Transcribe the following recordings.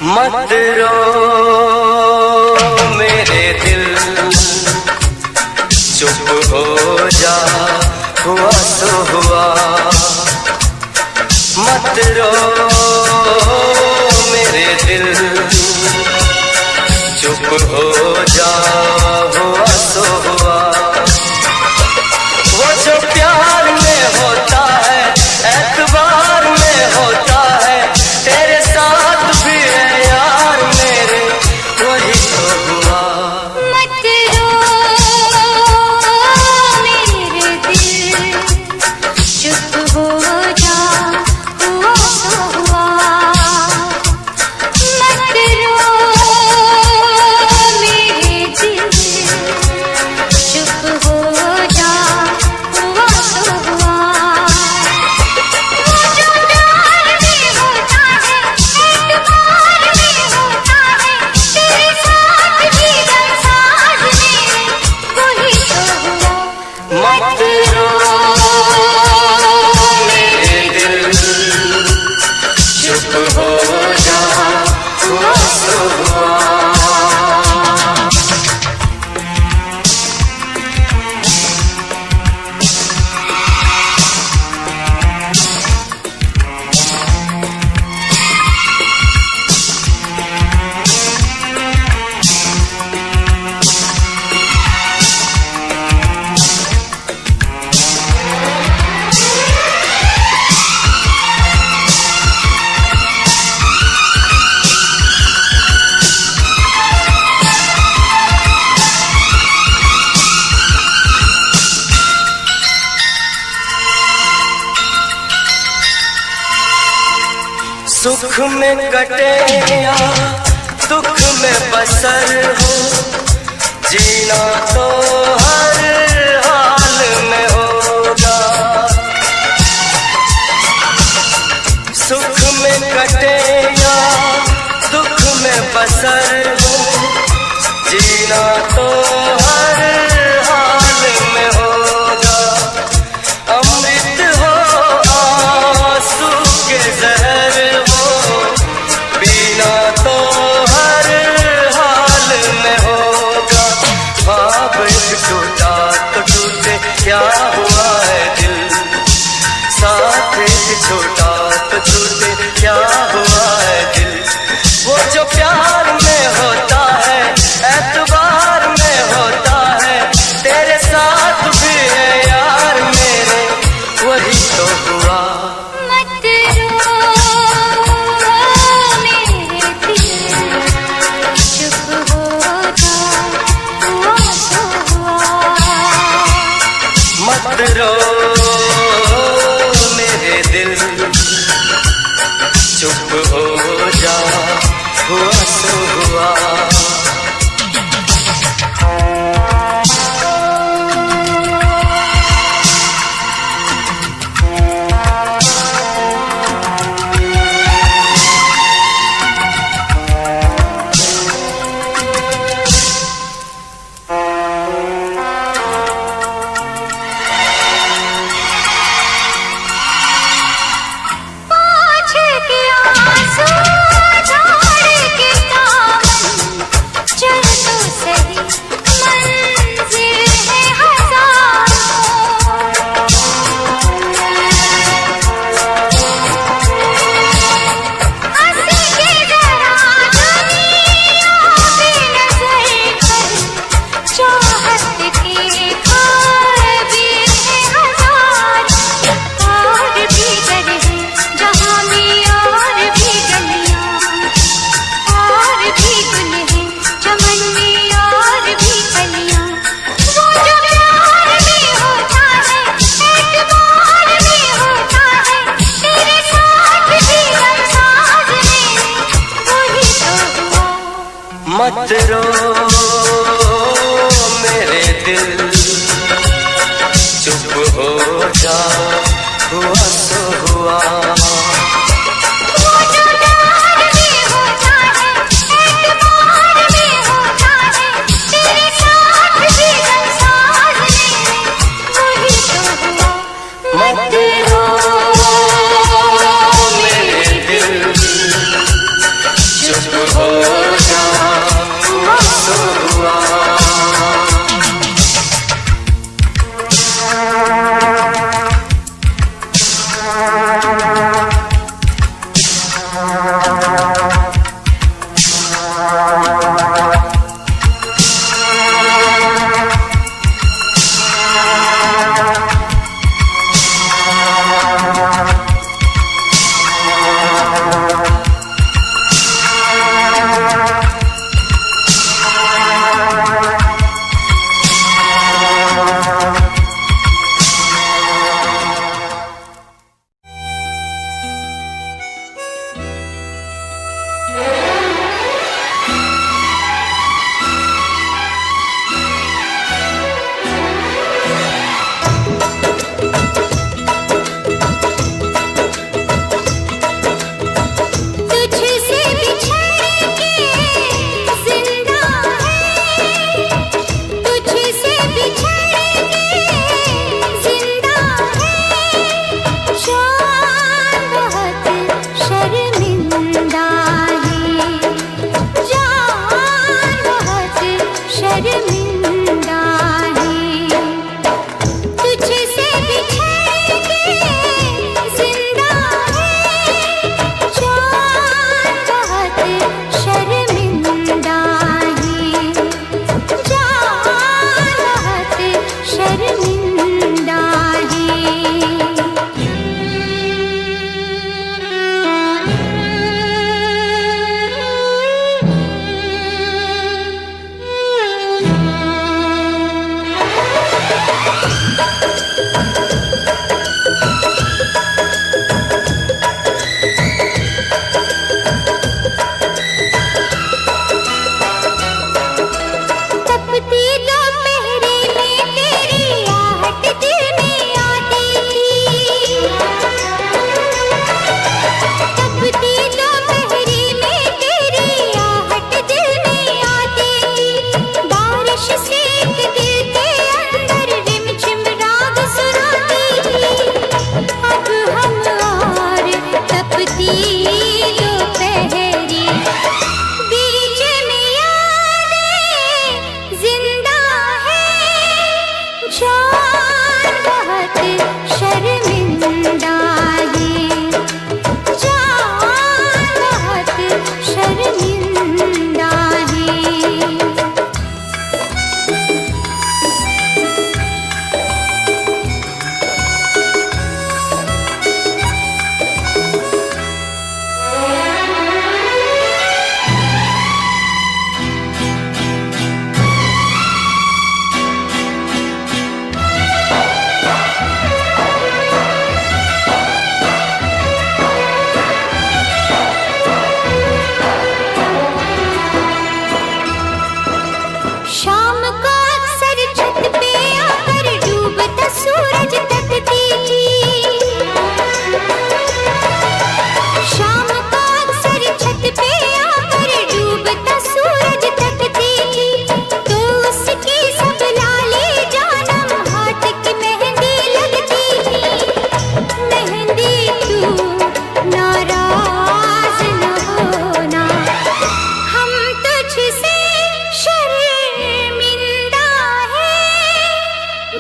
मत रो मेरे दिल, चुप हो जा, हुआ तो हुआ। मत रो मेरे दिल, चुप हो जा, हुआ तो हुआ। वो जो प्यार में होता है, एतबार में होता है, तेरे साथ भी है यार मेरे, वही तो हुआ। मत रो मेरे दिल, चुप हो जा, हुआ तो हुआ। मत रो मेरे दिल, चुप हो जा, हुआ तो हुआ। वो जो प्यार में होता है, एतबार में होता है, तेरे साथ भी दरसाज मेरे, वही तो हुआ। मत रो मेरे दिल, चुप हो जा, हुआ तो हुआ। सुख में कटे या दुख में बसर हो, जीना तो हर हाल में होगा। सुख में कटे या दुख में बसर हो, जीना तो हर हाल में होगा। अमृत हो आंसू के जहर हो, पीना तो हर हाल में होगा। ख्वाब टूटा तो टूटे, क्या हुआ है दिल, साथ छोटा तो टूटे, क्या हुआ है दिल। वो जो प्यार में होता है, एतबार में होता है, तेरे साथ भी है यार मेरे, वही तो हुआ। मत रो मेरे दिल, चुप हो जा, हुआ तो हुआ। मत रो मेरे दिल, चुप हो जा, हुआ तो हुआ। पाँच के आंसू झाड़ के दामन, चल तो सही, मंजिल है हजारों। हंसी के जरा दुनिया पे नजर कर, चाहत के खाए भी है हजार। और भी डर है जहाँ में, और भी गलियाँ, और भी गुल है चमन में, और भी कलियाँ। वो जो प्यार में होता है, एतबार में होता है, तेरे साथ भी दरसाज मेरे, वही तो हुआ। मत रो दिल चुप हो जा, हुआ सो हुआ।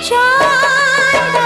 चांद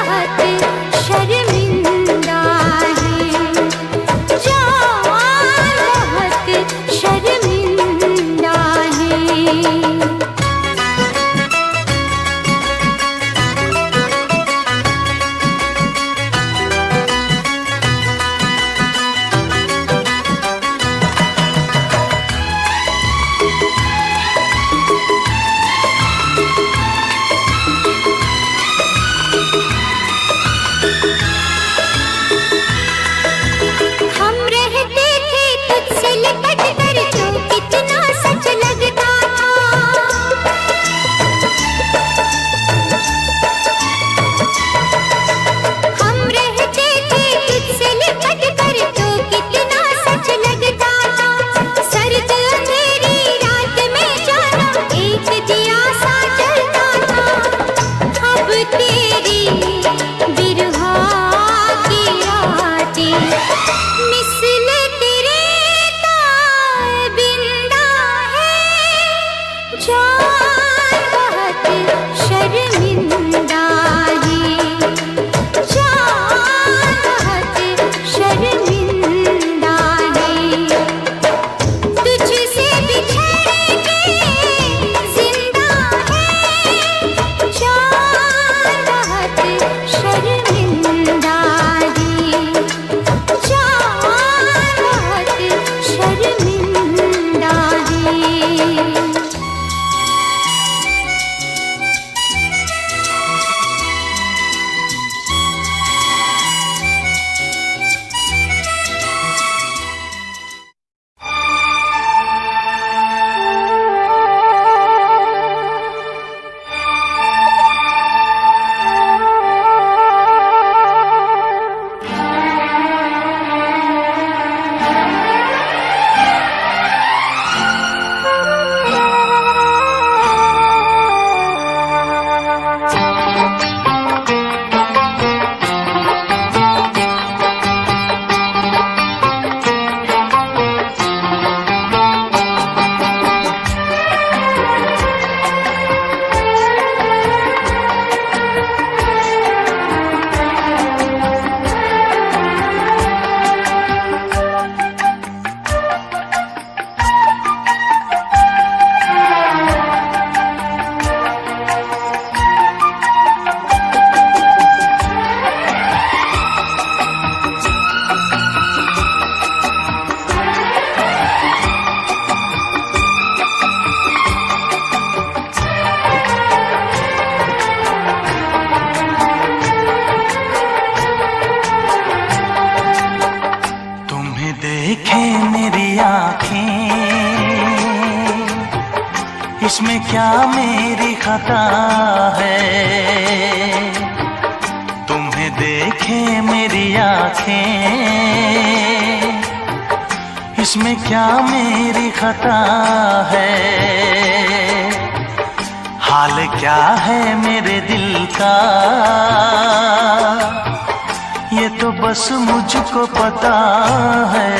इसमें क्या मेरी खता है, तुम्हें देखे मेरी आँखें, इसमें क्या मेरी खता है। हाल क्या है मेरे दिल का ये तो बस मुझको पता है।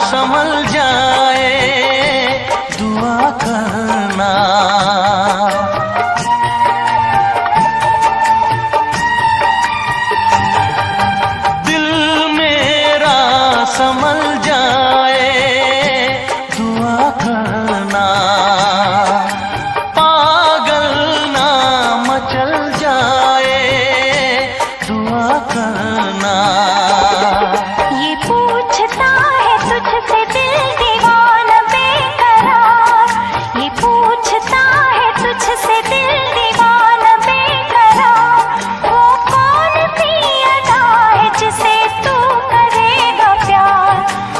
संभल जाए दुआ करना, दिल मेरा संभल जाए दुआ करना, पागल ना मचल जाए दुआ करना। ये पूछता है तुझसे दिल दीवाना बेकरार, ये पूछता है तुझसे दिल दीवाना बेकरार। वो कौन सी अदा है जिसे तू करेगा प्यार,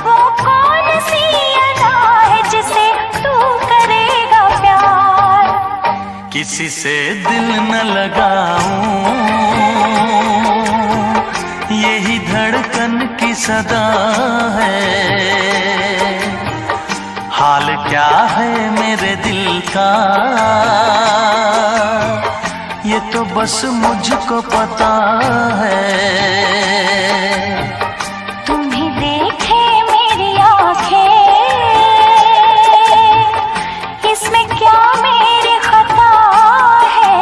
वो कौन सी अदा है जिसे तू करेगा प्यार। किसी से दिल न लगाऊं यही धड़कन की सदा है। हाल क्या है मेरे दिल का ये तो बस मुझको पता है। तुम्हें देखे मेरी आँखें, इसमें क्या मेरी खता है।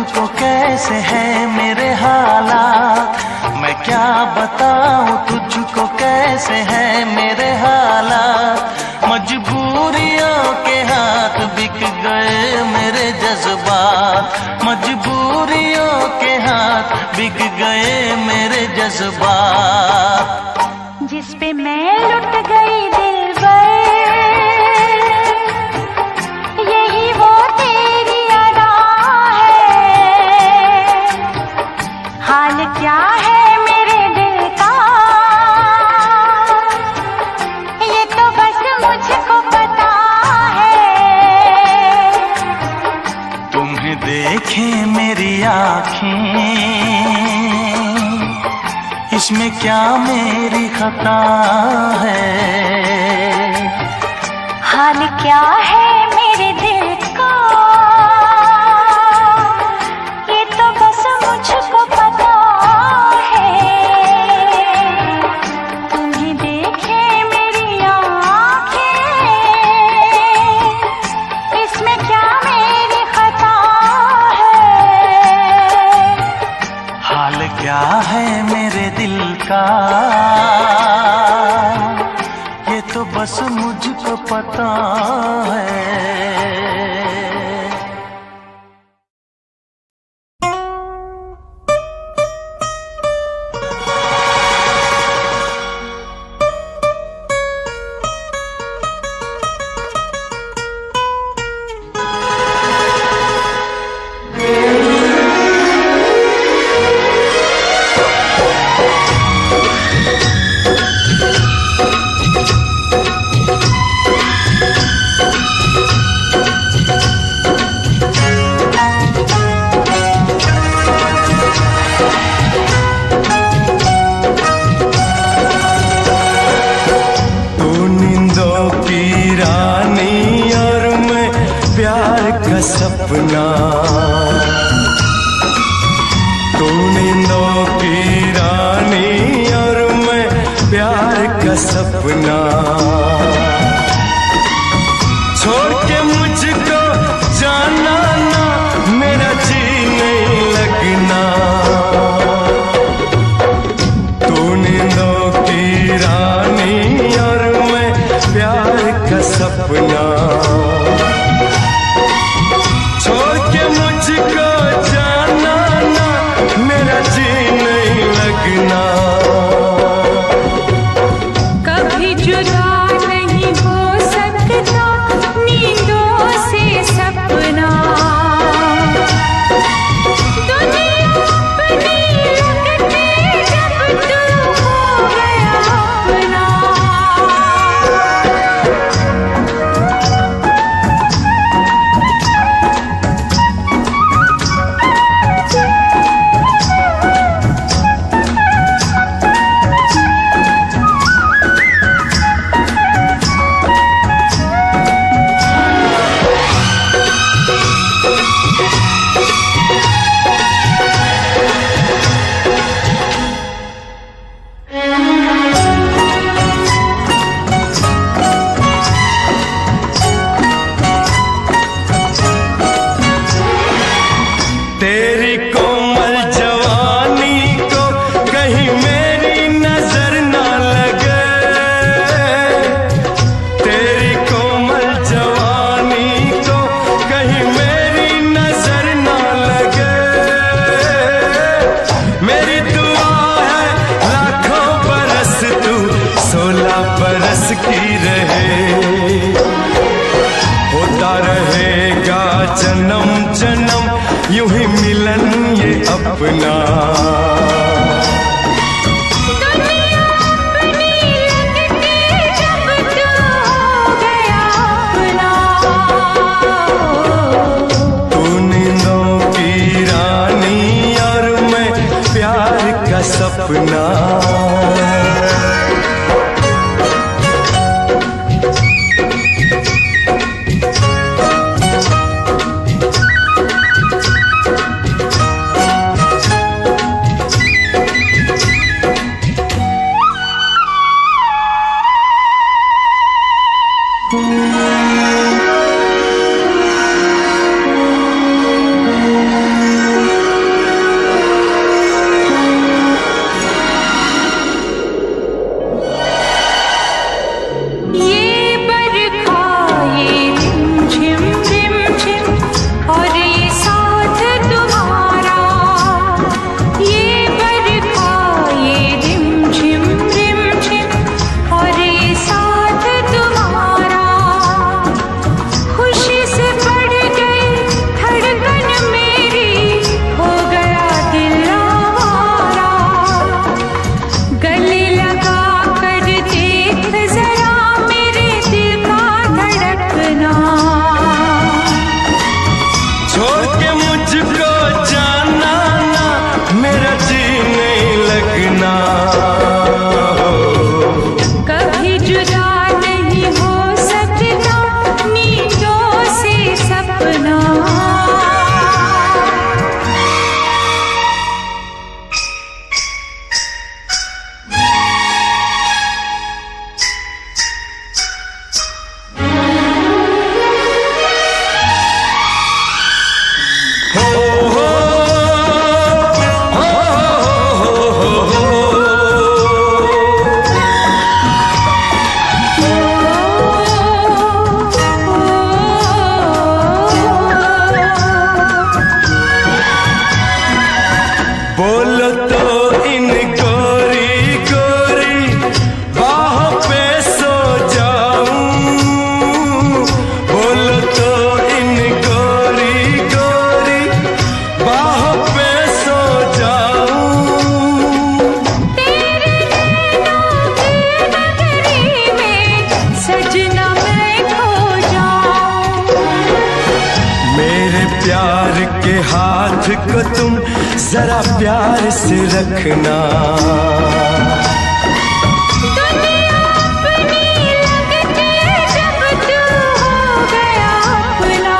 तुझको कैसे है मेरे हालात, मैं क्या बताऊं तुझको कैसे है मेरे हालात। मजबूरियों के हाथ बिक गए मेरे जज्बात, मजबूरियों के हाथ बिक गए मेरे जज्बात। जिस पे मैं लुट गई दिलबर, यही वो तेरी अदा है। हाल क्या है मेरे दिल का, ये तो बस मुझको पता है। तुम्हें देखे मेरी आँखें, इसमें क्या मेरी खता है। हाल क्या है मेरे दिल का, ये तो बस मुझको पता है। तुम्हें देखे मेरी आँखें, इसमें क्या मेरी खता है। हाल क्या है मेरे दिल का, ये तो बस मुझको पता है। सपना तू नींदों की रानी और मैं प्यार का सपना। छोड़ के मुझको जाना ना, मेरा जी नहीं लगना। तू नींदों की रानी और मैं प्यार का सपना। कभी जुदा नहीं हो सकता नींदों से सपना। दुनिया अपनी लगती जब तू हो गया अपना। तेरी कोमल जवानी को कहीं मेरी नजर ना लगे। तेरी कोमल जवानी को कहीं मेरी नजर ना लगे। मेरी दुआ है लाखों बरस तू 16 बरस की रहे। होता रहेगा जन्म जन्म यूं ही मिलन ये अपना। दुनिया अपनी लगती जब तू हो गया अपना। तू नींदों की रानी और मैं प्यार का सपना। लगना। कभी जुदा नहीं हो सकता नींदों से सपना। बोलो तो इन गोरी गोरी बाहों पे सो जाऊं। बोलो तो इन गोरी गोरी बाहों पे सो जाऊं। तेरे नैनों की नगरी में सजना मैं खो जाऊं। मेरे प्यार के हाथ को तुम जरा प्यार से रखना। दुनिया अपनी लगती जब तू हो गया अपना।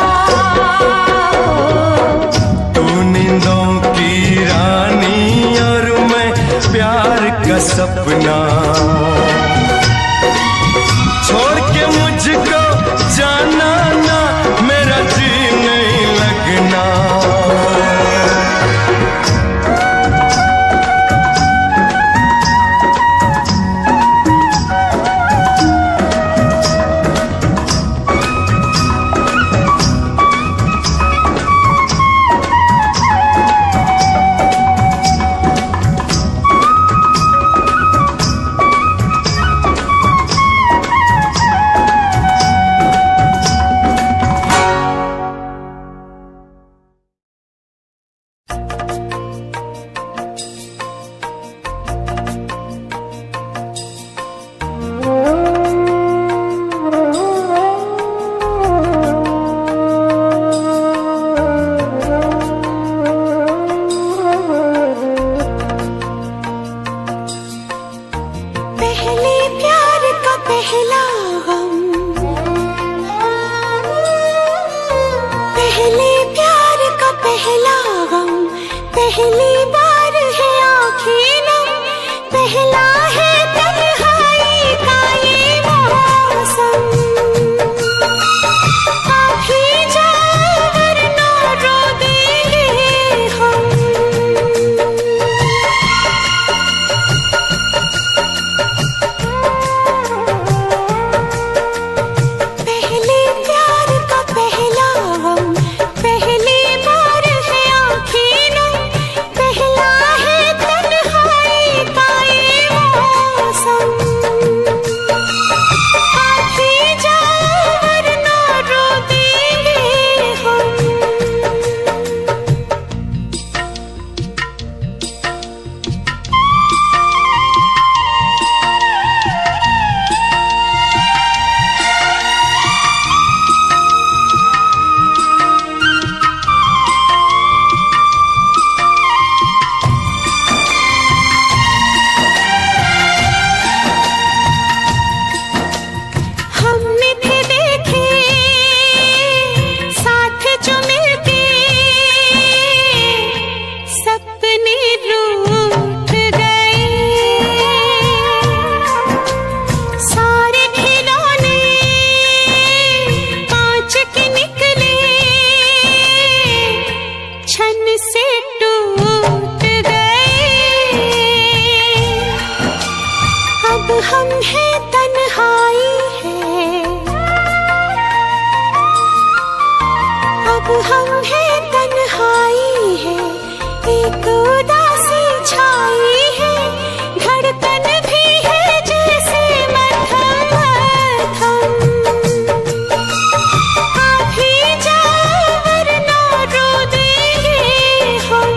तू नींदों की रानी और मैं प्यार का सपना। छोड़ के मुझको जाना ना, मेरा जी नहीं लगना। पहले प्यार का पहला गम, पहले प्यार का पहला गम, पहली बार है आँखें नम, पहला है तन्हाई का ये मौसम। आप ही जाओ वरना रो देंगे हम। पहले प्यार का पहला गम, पहली बार है आँखें नम, पहला है तन्हाई का ये मौसम। आप ही जाओ वरना रो देंगे हम। हमने थे देखे साथ जो मिलते, सपने रूठ गए। सारे खिलौने कांच के निकले, छन से टूट गए। अब हम हैं तन्हाई है, अब हम हैं तन्हाई है, एक उदासी छाई है, धड़कन भी है जैसे मध्यम मध्यम। आप ही जाओ वरना रो देंगे हम।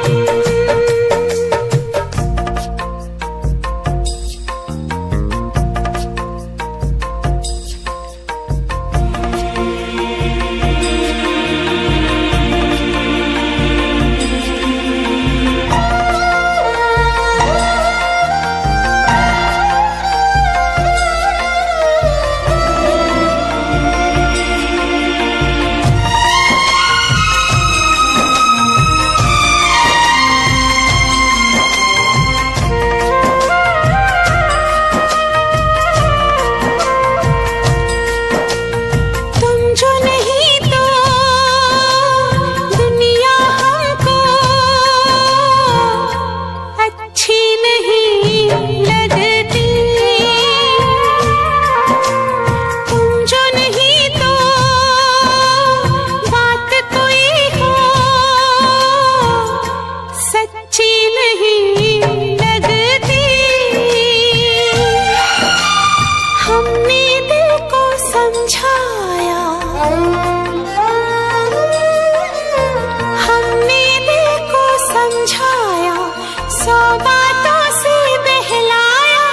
बातों से बहलाया,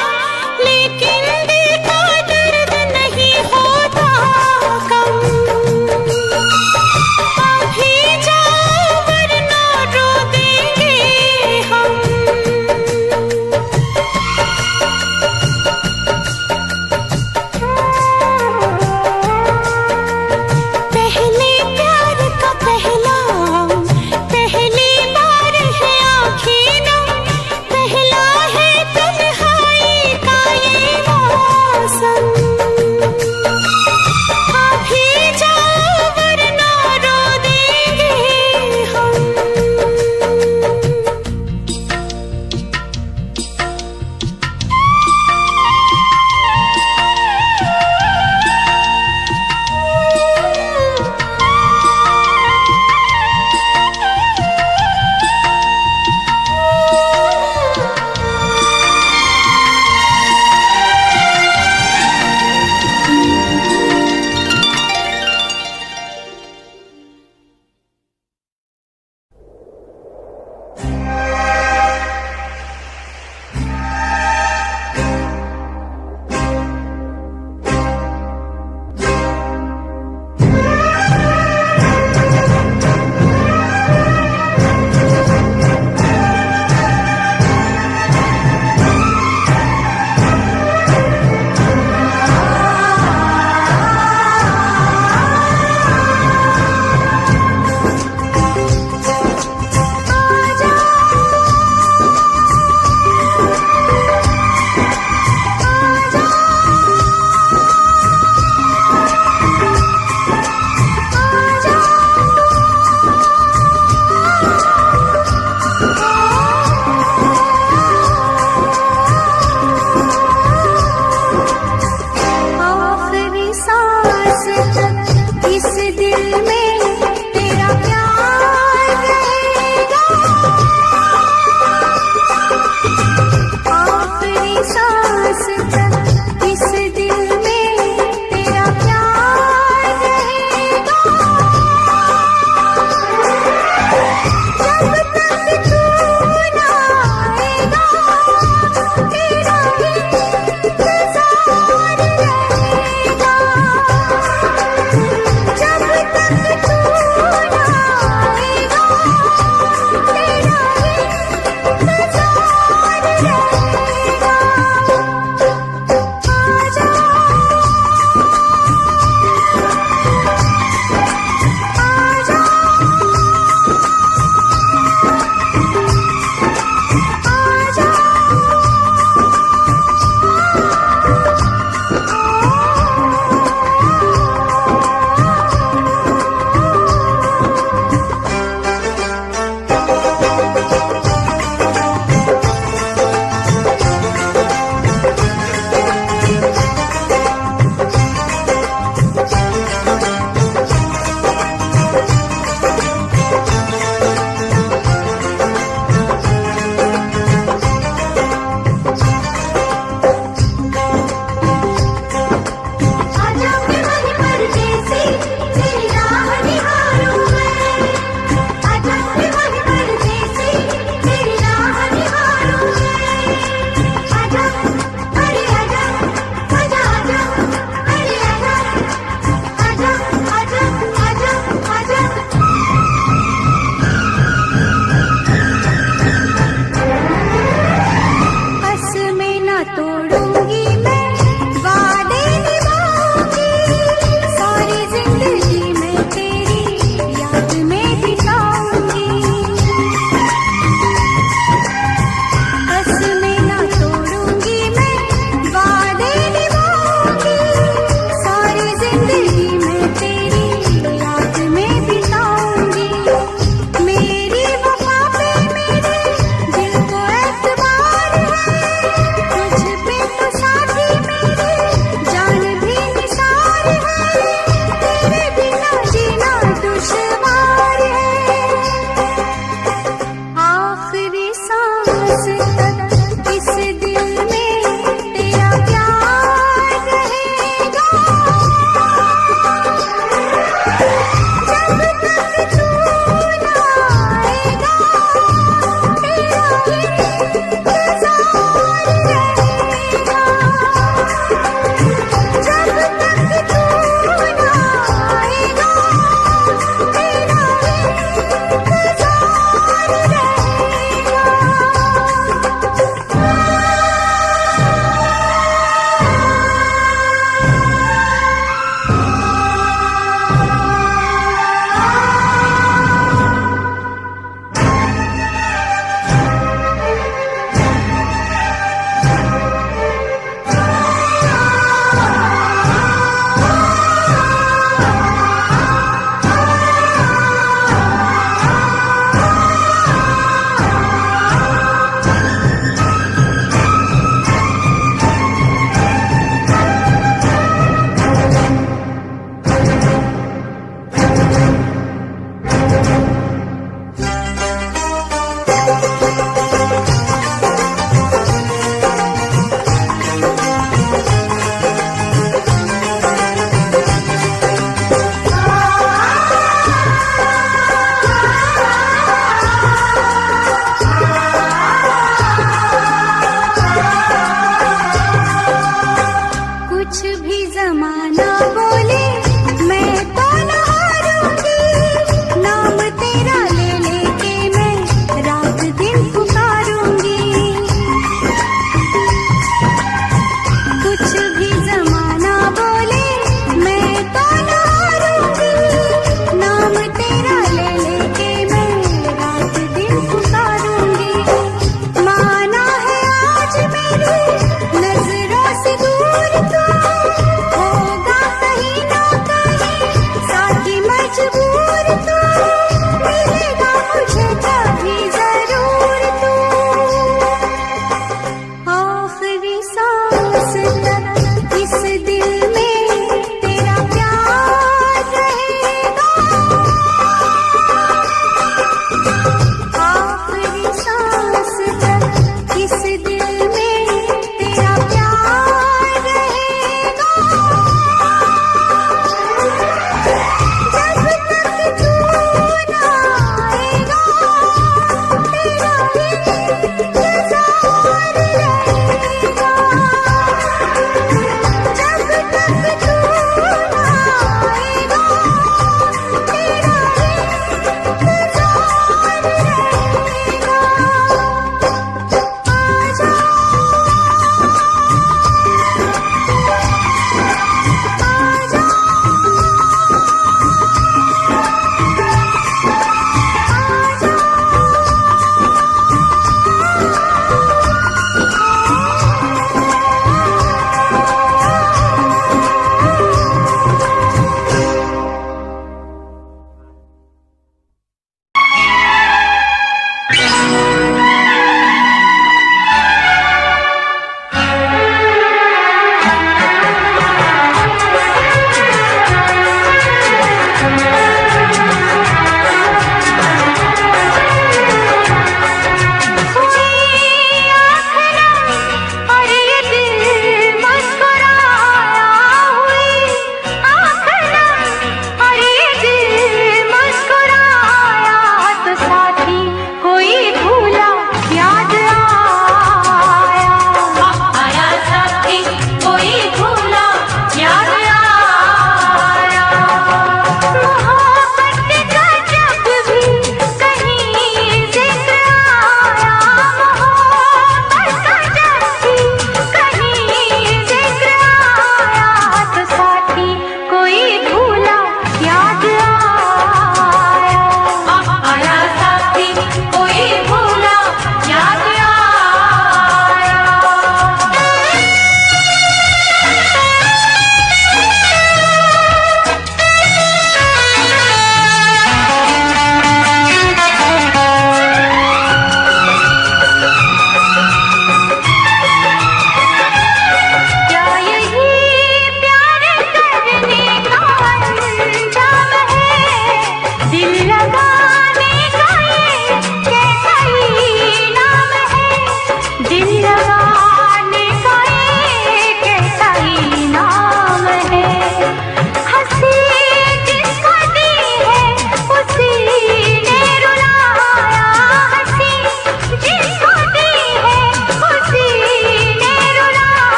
लेकिन दिल का दर्द नहीं होता कम। अभी जाओ वरना रो देंगे हम। पहले प्यार का पहला, पहली बार है आँखें नम, पहले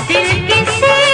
दिल किसी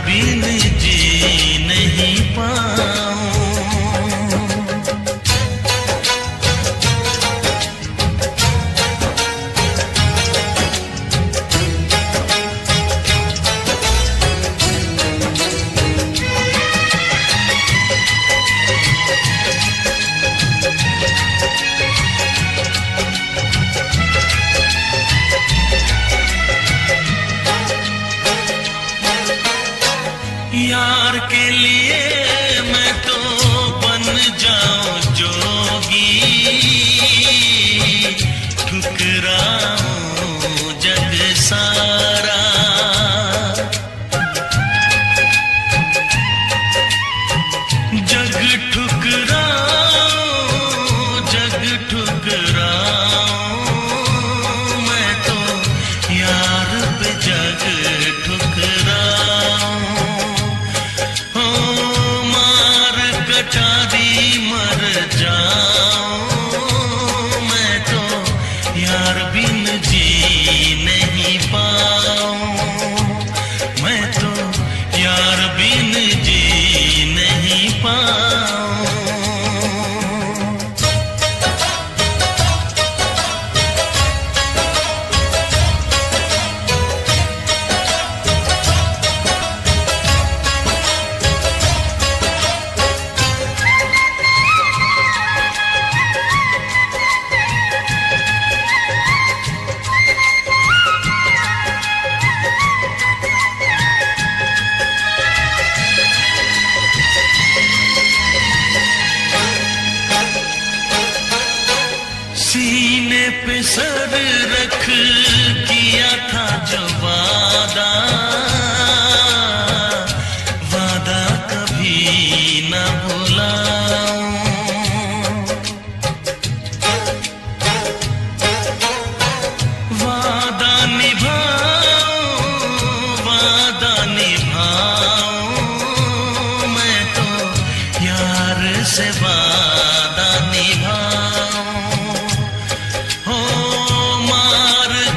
बिन जी नहीं पाऊं। यार के लिए मैं तो बन जाऊं जोगी, ठुकराऊं जग सारा। जग ठुकराऊं, जग ठुकराऊं, मैं तो यार पे जग ठुकराऊं। कटारी मर जाऊं, मैं तो यार बिन जी नहीं पाऊं। मैं तो यार बिन जी नहीं पाऊं। सीने पे सर रख किया था जो वादा, वादा कभी न भुलाऊं। वादा निभाऊं, वादा निभाऊं, मैं तो यार से वादा निभाऊं।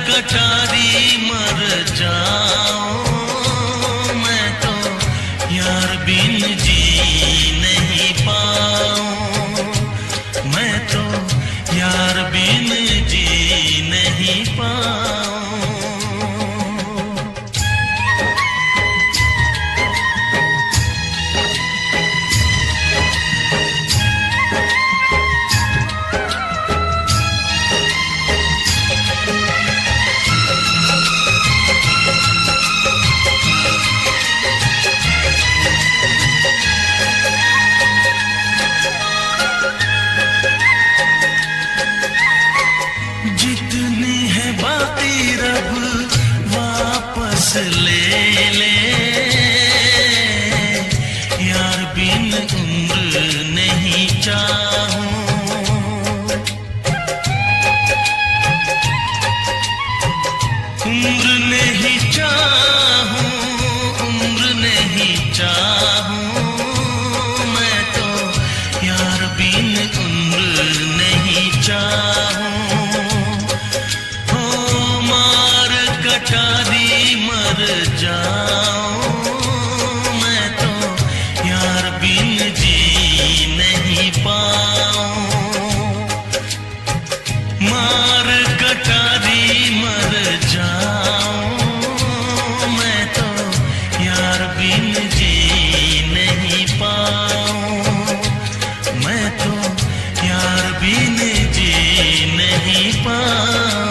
कटारी मर जाऊं, मैं तो यार बिन जी नहीं पाऊं। मैं तो यार बिन जी नहीं पाऊं। जितनी है बाकी रब वापस ले ले, यार बिन उम्र नहीं चाहूं। उम्र नहीं चाहूं, उम्र नहीं चाहूं, मैं तो यार बिन उम्र नहीं चाहूं। कटारी मर जाऊं, मैं तो यार बिन जी नहीं पाऊं। मार कटारी मर जाऊं, मैं तो यार बिन जी नहीं पाऊं। मैं तो यार बिन जी नहीं पाऊं।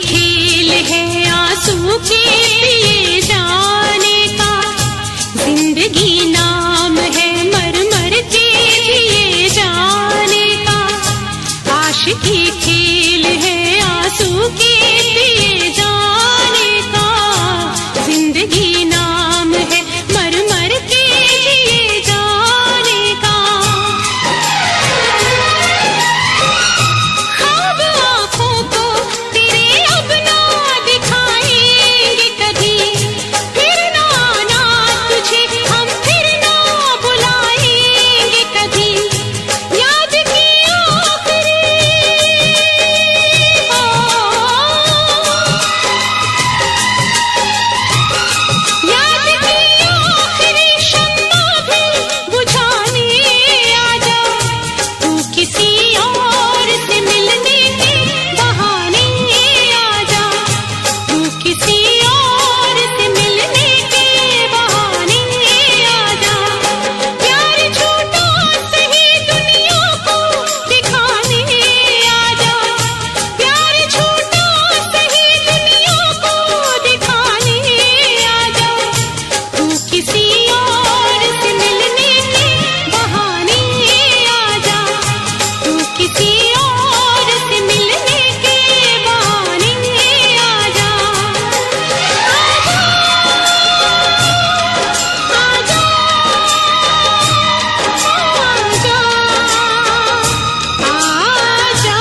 खेल है आंसू के पिए जाने का, जिंदगी नाम है मर मर के जिए जाने का। आशिकी खेल है आंसू के पिए जाने का, जिंदगी नाम है मर मर के जिए जाने का। ख्वाब आँखों को तेरे अब ना दिखाएंगे कभी, फिर ना आना तुझे हम फिर ना बुलाएंगे कभी। याद की आखिरी याद की आखिरी शम्मा भी बुझाने आजा, तू किसी और से मिलने के बहाने आजा, तू किसी और से मिलने के बहाने आजा। प्यार झूठा सही दुनिया को दिखाने आजा, प्यार झूठा सही दुनिया को दिखाने आजा, तू किसी और से मिलने के बहाने आजा, तू किसी और से मिलने के बहाने आजा। आजा आजा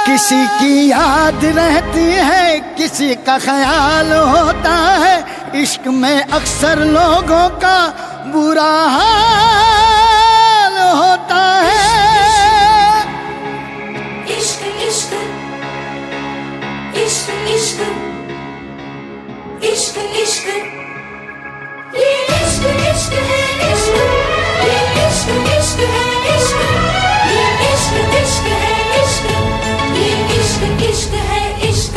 किसी की याद रहती है, किसी का ख्याल होता है, इश्क में अक्सर लोगों का बुरा हाल होता है। इश्क इश्क इश्क इश्क इश्क इश्क ये इश्क इश्क है इश्क, ये इश्क इश्क है इश्क, ये इश्क इश्क है इश्क, ये इश्क इश्क है इश्क।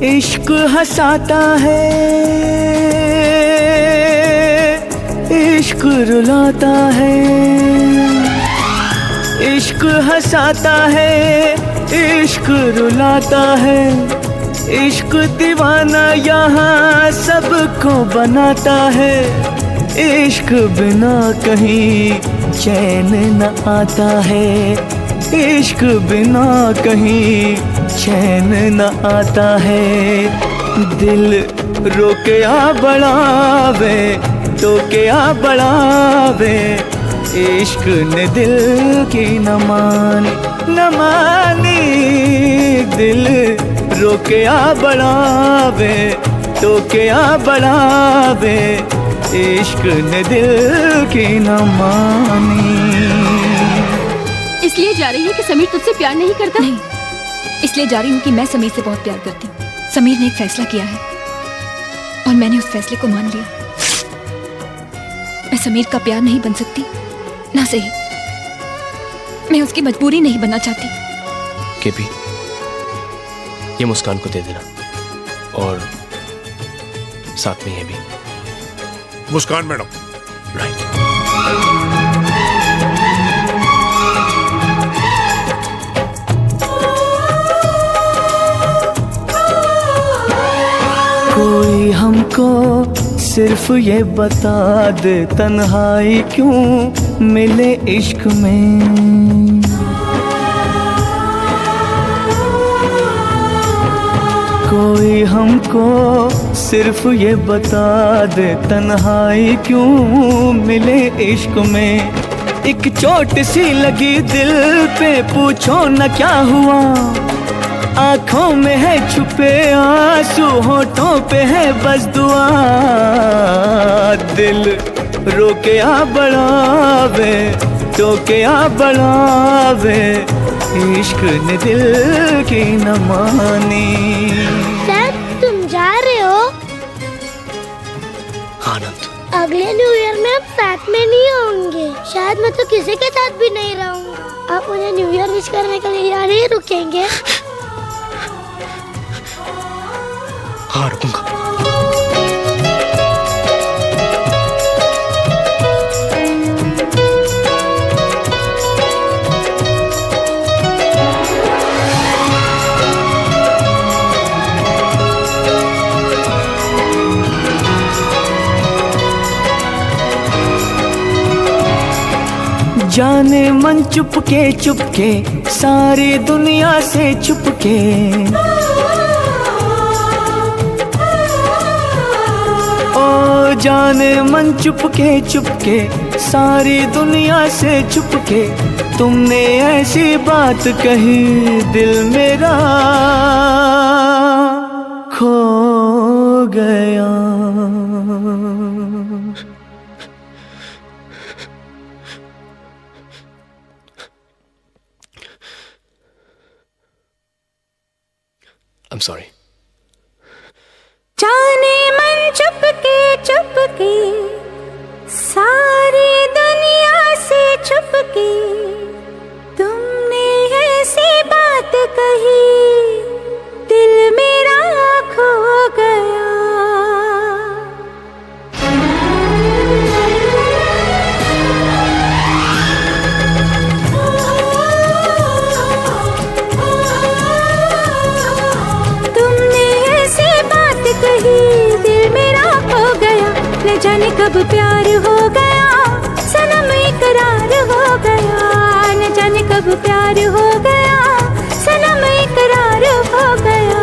इश्क हंसाता है, इश्क रुलाता है, इश्क हंसाता है, इश्क रुलाता है, इश्क दीवाना यहाँ सबको बनाता है। इश्क बिना कहीं चैन न आता है, इश्क बिना कहीं चैन न आता है। दिल रोके आ बढ़ावे, तो के आ बढ़ावे, इश्क ने दिल की न मानी, दिल रोके आ बढ़ावे, तो के आ बढ़ावे, इश्क ने दिल की न मानी। इसलिए जा रही है कि समीर तुझसे प्यार नहीं करता? नहीं, इसलिए जा रही हूँ कि मैं समीर से बहुत प्यार करती हूँ। समीर ने एक फैसला किया है और मैंने उस फैसले को मान लिया। मैं समीर का प्यार नहीं बन सकती, ना सही मैं उसकी मजबूरी नहीं बनना चाहती। केपी, ये मुस्कान को दे देना और साथ में ये भी। मुस्कान मैडम। राइट। कोई हमको सिर्फ ये बता दे, तन्हाई क्यों मिले इश्क में। कोई हमको सिर्फ ये बता दे तन्हाई क्यों मिले इश्क में। एक चोट सी लगी दिल पे पूछो न क्या हुआ, आंखों में है छुपे आंसू होठों पे है बस दुआ। दिल रोके आ बढ़ावे टोके आ बढ़ावे, इश्क ने दिल की न मानी। सर तुम जा रहे हो? आनंद अगले न्यू ईयर में हम साथ में नहीं होंगे, शायद मैं तो किसी के साथ भी नहीं रहूंगा। आप मुझे न्यू ईयर विश करने के लिए यहाँ नहीं रुकेंगे? हाँ रुकूंगा। जाने मन चुपके सारी दुनिया से छुपके, ओ जाने मन चुपके सारी दुनिया से छुपके, तुमने ऐसी बात कही दिल मेरा खो गया। I'm sorry. जाने मन चुपके सारी दुनिया से छुपके, तुमने ऐसी बात कही दिल मेरा खो गया। दिल मेरा खो गया, न जाने कब प्यार हो गया, सनम इकरार हो गया। न जाने कब प्यार हो गया, सनम इकरार हो गया।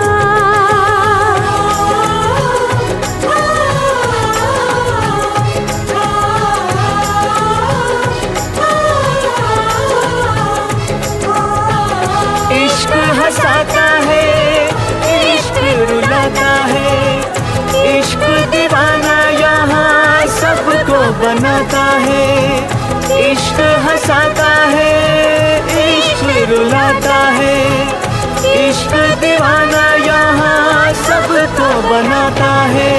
इश्क हंसाता है, इश्क रुलाता है, इश्क दीवाना यहाँ सबको बनाता है। इश्क हंसाता है, इश्क रुलाता है, इश्क दीवाना यहाँ सबको बनाता है।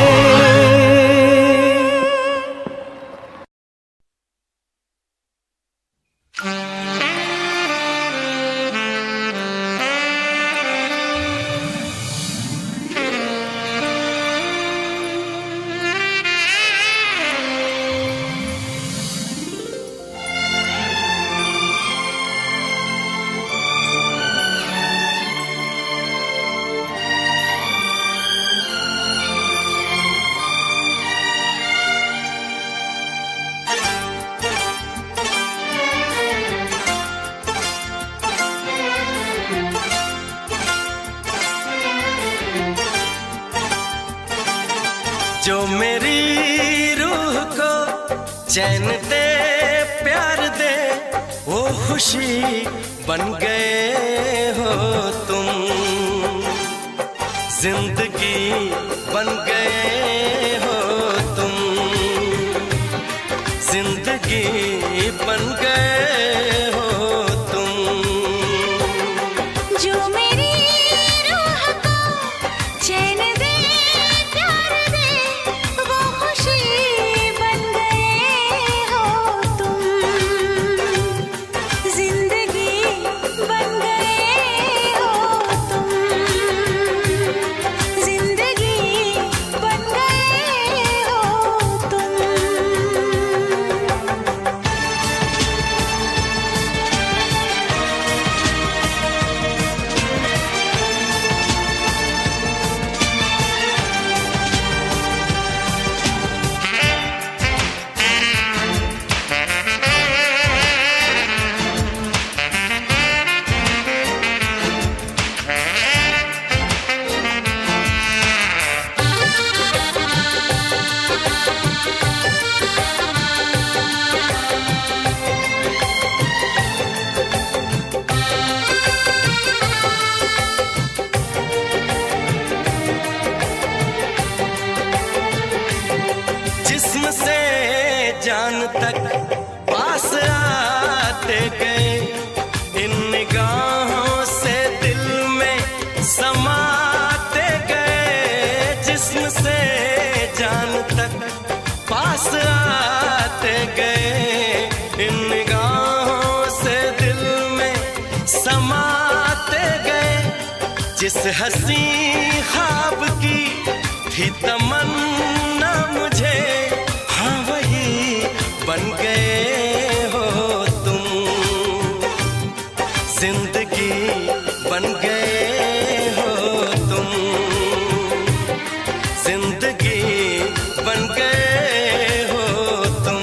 जो मेरी रूह को चैन दे प्यार दे, वो खुशी बन गए हो तुम। जिंदगी बन गए हो तुम, जिंदगी बन गए हो तुम। जो मेरी रूह को चैन दे प्यार दे, वो खुशी बन गए हो तुम। जिंदगी बन गए हो तुम, जिंदगी बन गए जिस्म से जान तक पास आते गए, इन निगाहों से दिल में समाते गए। जिस्म से जान तक पास आते गए, इन निगाहों से दिल में समाते गए। जिस हंसी ख्वाब की थी तमन्ना मुझे, हाँ वही बन गए हो तुम। जिंदगी बन गए हो तुम, जिंदगी बन गए हो तुम।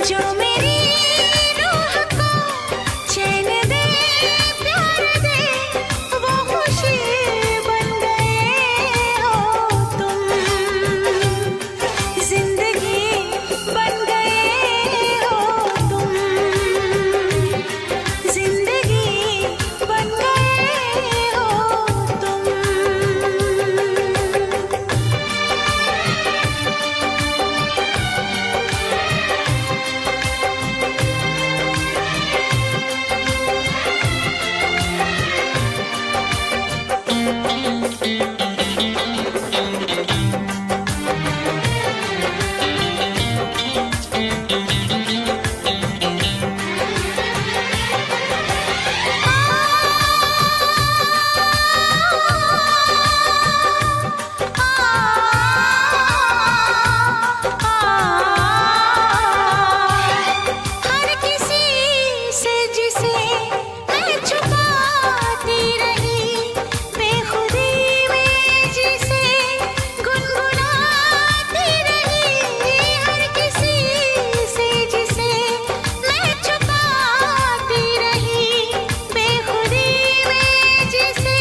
जो मेरी रूह को चैन दे, प्यार दे, वो खुशी बन गए हो तुम। जिंदगी बन गए हो तुम, जिंदगी बन गए हो तुम। हर किसी से जिसे मैं छुपाती रही, बेखुदी में जिसे गुनगुनाती रही। हर किसी से जिसे मैं छुपाती रही, बेखुदी में जिसे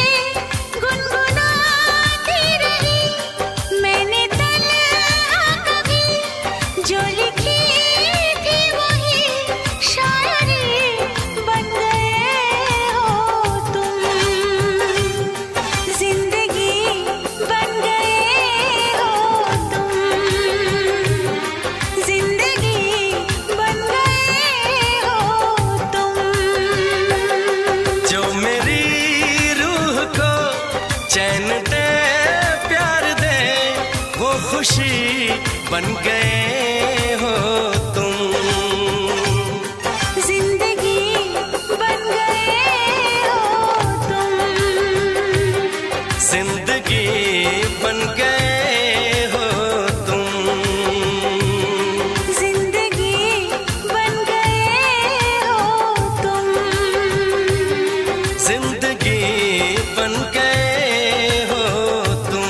गुनगुनाती रही। मैंने तन्हा कभी जो लिखी थी वही शायरी बन गए हो तुम। जिंदगी बन गए हो तुम, जिंदगी बन गए हो तुम। जो मेरी रूह को चैन दे, प्यार दे, वो खुशी बन गए हो तुम। जिंदगी बन गए हो तुम, जिंदगी बन गए हो तुम। जिंदगी बन गए हो तुम। जिंदगी बन गए हो तुम।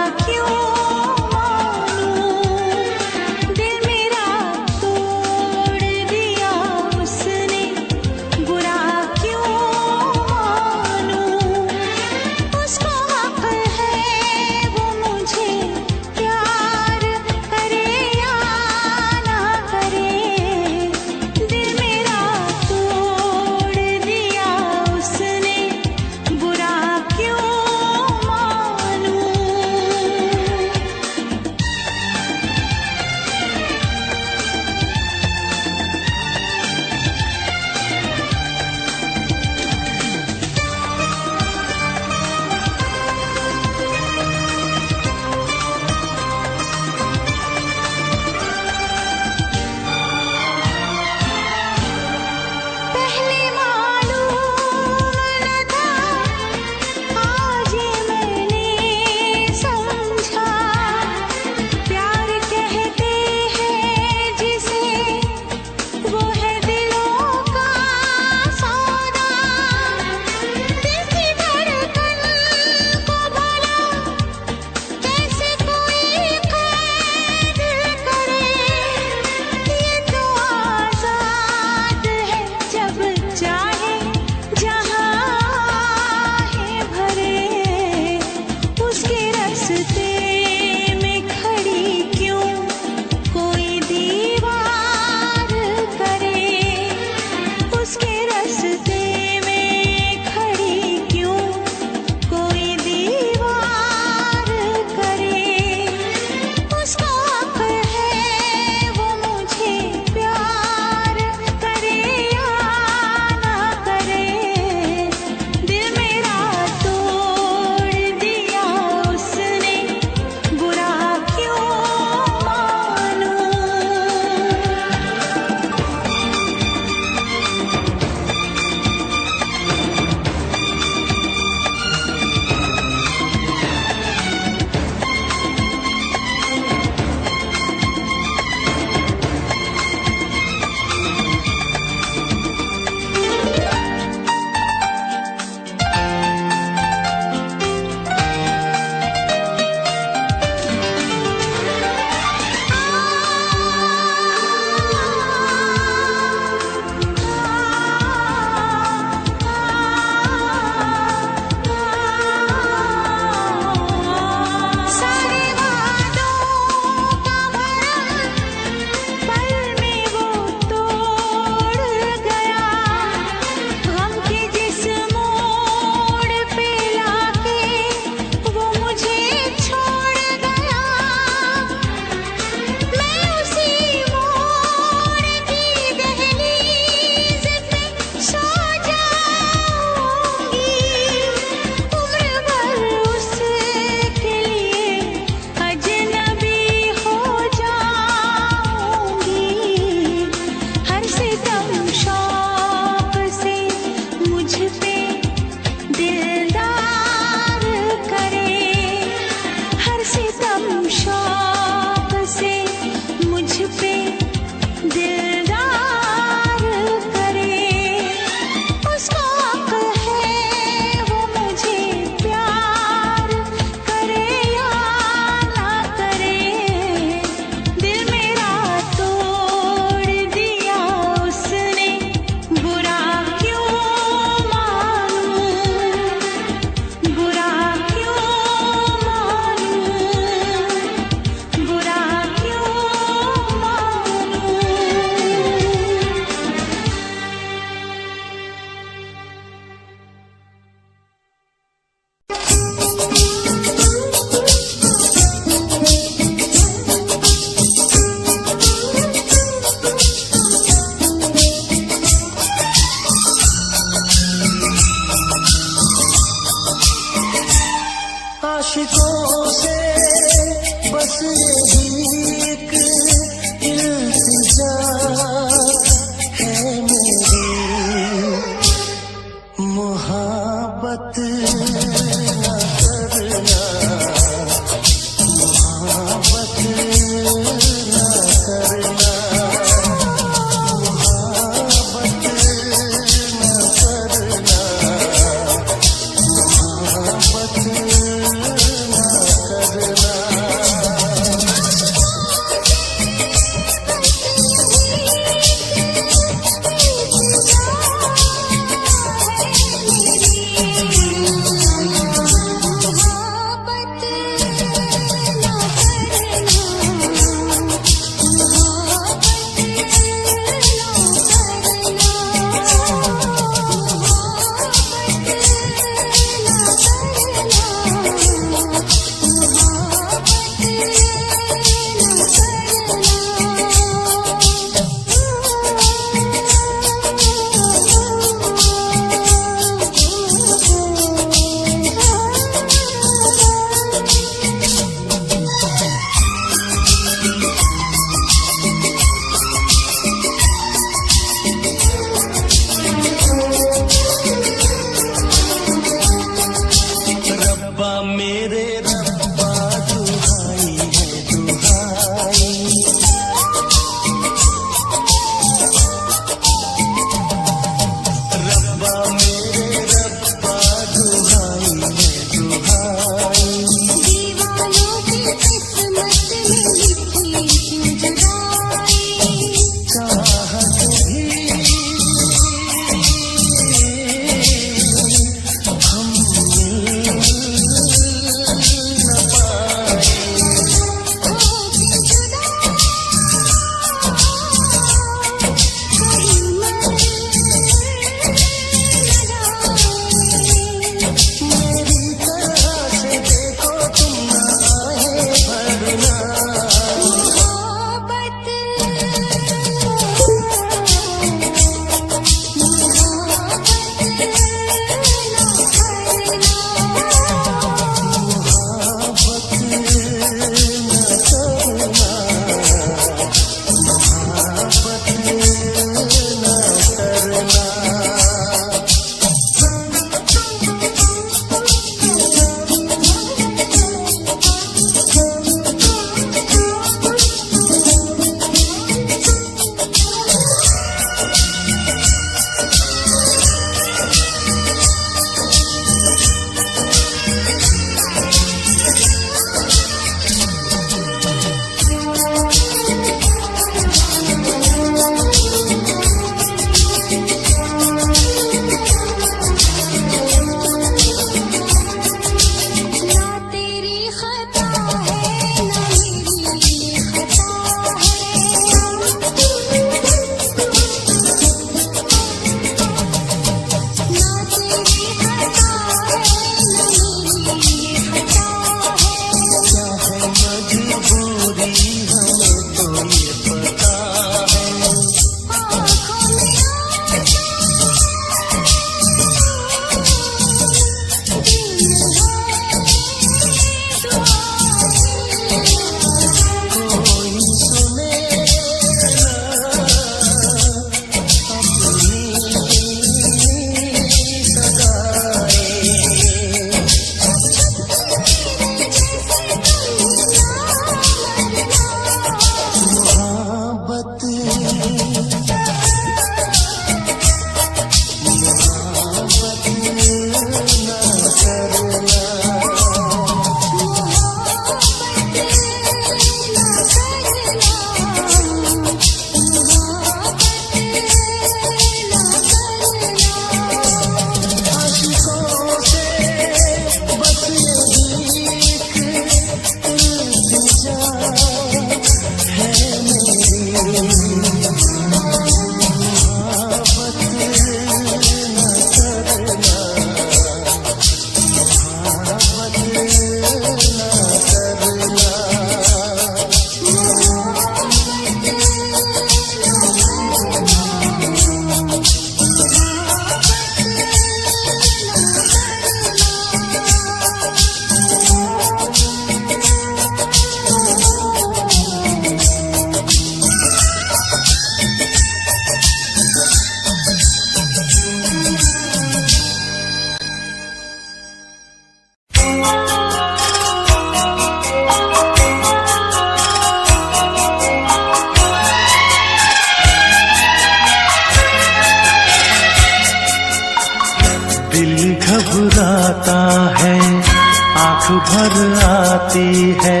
आंख भर आती है,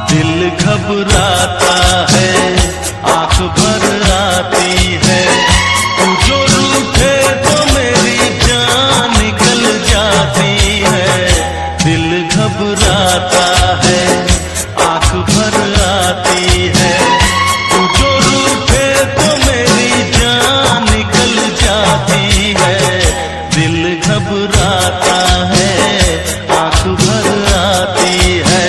दिल घबराता है, आंख भर आती है। तू जो रूठे तो मेरी जान निकल जाती है, दिल घबराता है, आंख भर आती है। तू जो रूठे तो मेरी जान निकल जाती है, दिल घबराता है, आंख भर आती है।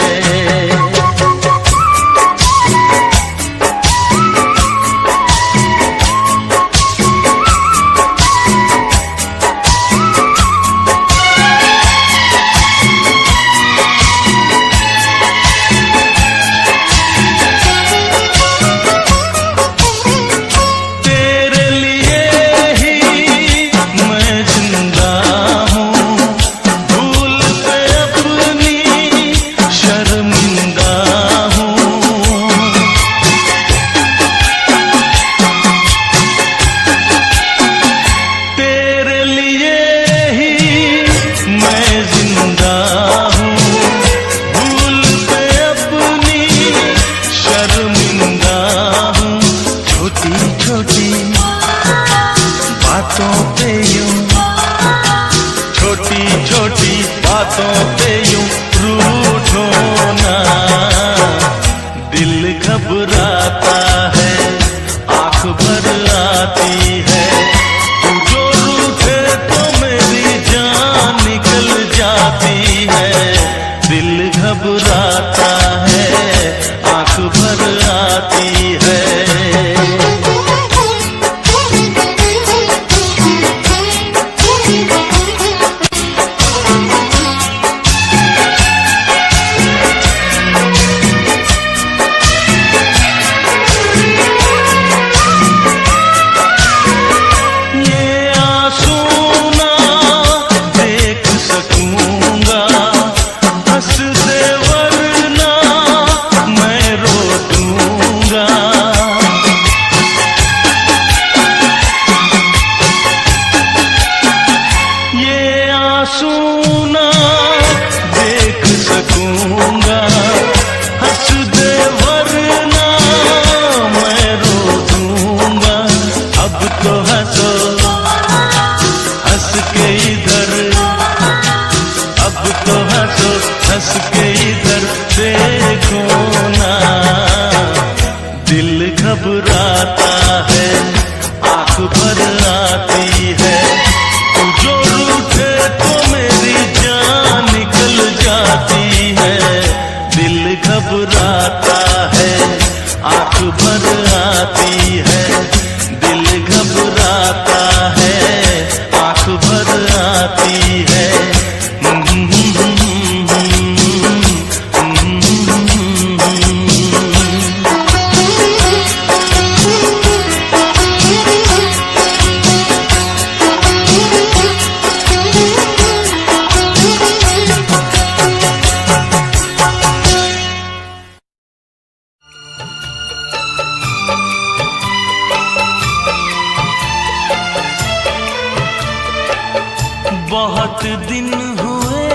बहुत दिन हुए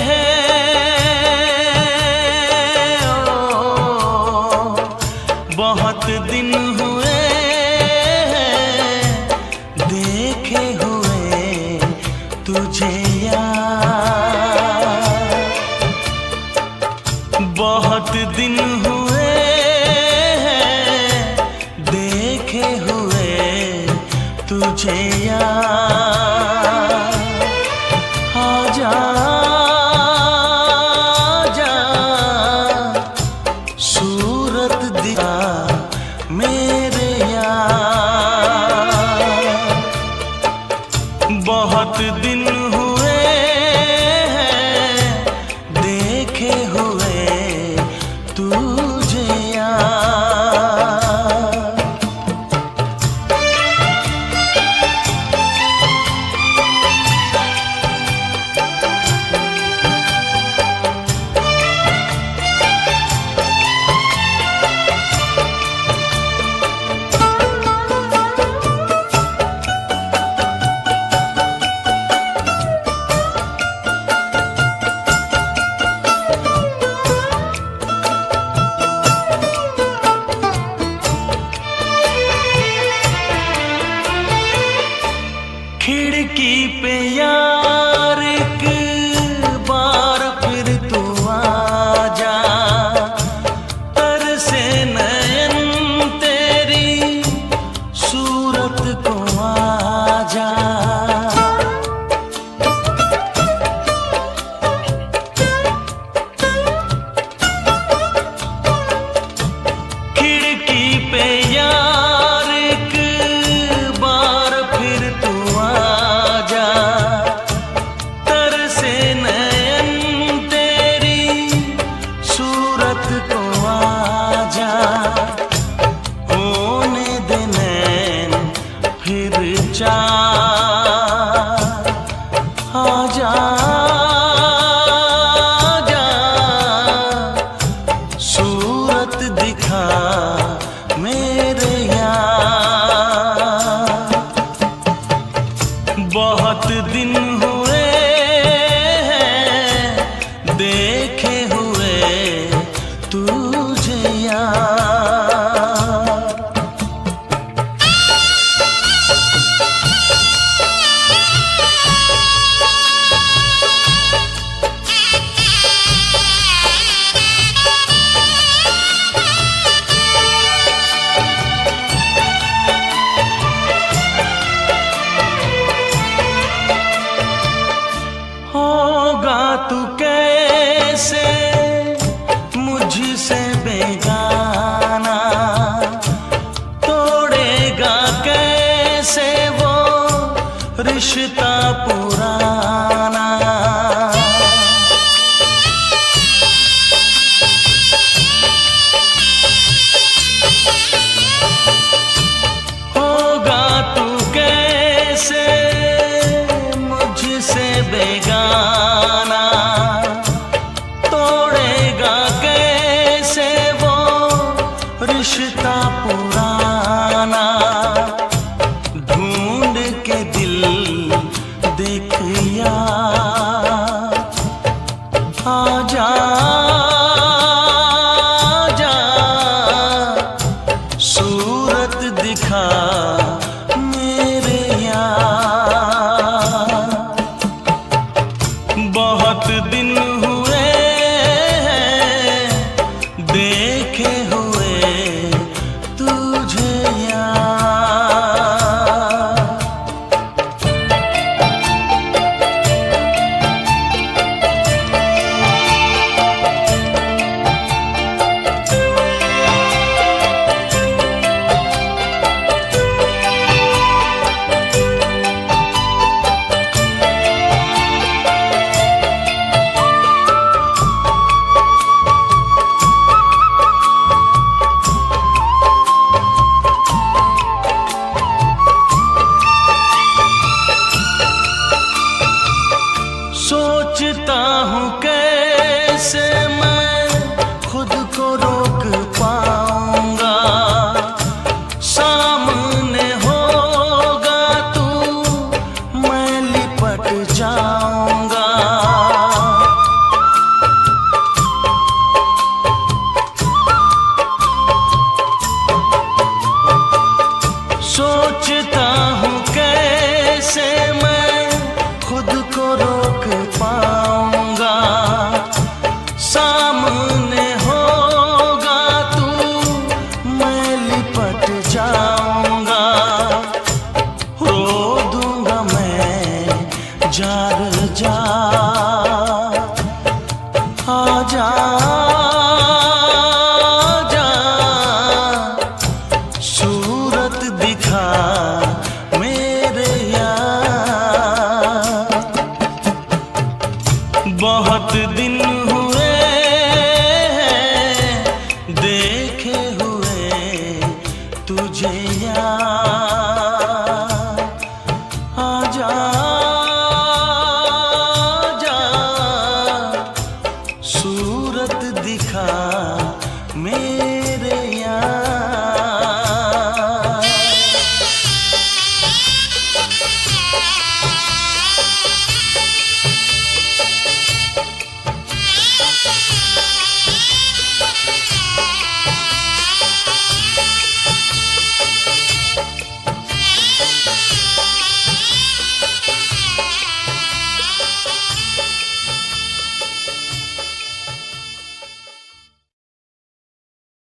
हैं, बहुत दिन हुए हैं देखे हुए तुझे यार। बहुत दिन हुए हैं देखे हुए तुझे यार। बहुत दिन हुए हैं देखे हुए तुझे यार। भूलेगा कैसे वो रिश्ता पुराना, ढूंढ के दिल देख यार, आजा आजा सूरत दिखा मेरे यार। बहुत दिन हुए हैं देखे हुए तुझे यार। सोचता हूँ कैसे मैं खुद को रोक पाऊंगा, सामने होगा तू मैं लिपट जाऊंगा। सोचता हूँ कैसे मैं खुद को रोक पाऊंगा, सामने होगा तू मैं लिपट जाऊंगा। रो दूंगा मैं जार जार, आजा